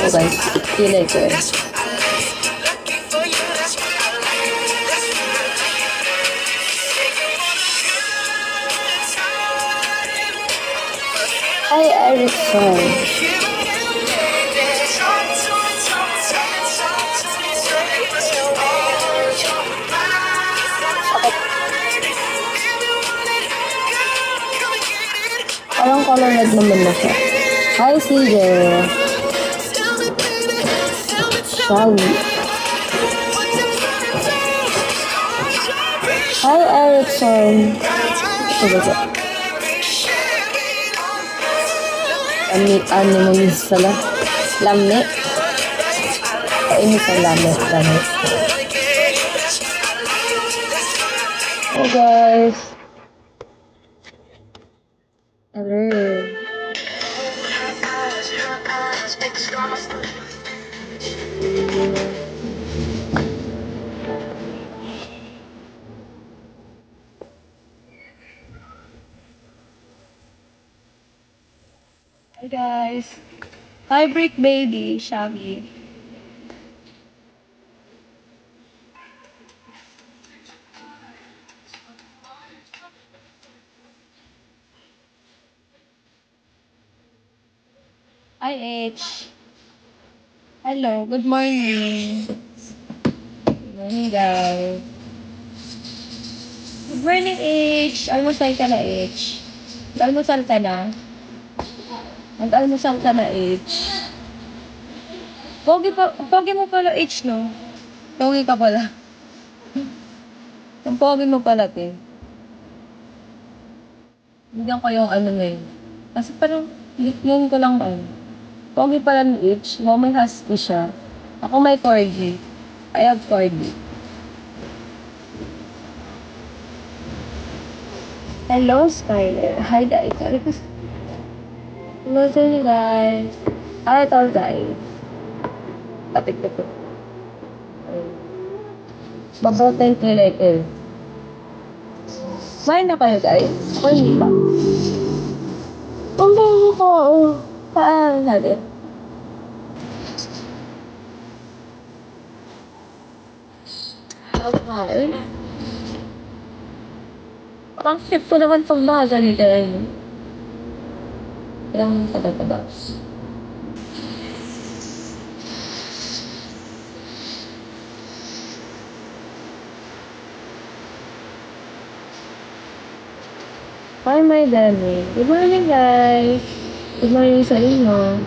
ko guys. Kilay ko eh. Hi, Erickson. Parang color red naman na siya. Hi, CJ. Shally. Hi, Erickson. Ito ba siya? Ano mo yung sala? Lamne? Kainit ang lamne. Hey guys. Hello. Hi guys. Hi Brick Baby, Shabby. Hi H. Hello, good morning. Good morning guys. Good morning H. Almusal ka na H. Almusal ka na. Nag-almusal ka na H. Pogi mo pala H no? Pogi ka pala. Ang pogi mo pala te. Bigyan ko yung ano na yun. Kasi parang yun ko lang ano. Pogi pala ni H. No, may husky siya. Ako may corgi. I have corgi. Hello, Skyler. Hi, guys. Hello, guys. Hi, all guys. Tapik ko po. Babotay ko like eh. Kumain na kayo, guys? Ako hindi pa. Ang bago ko. Paano natin? Okay. Ang sip ko naman pag baga nito eh. Ilang taga-taga. Hi, my Danny. Good morning, guys. Good morning sa inyo.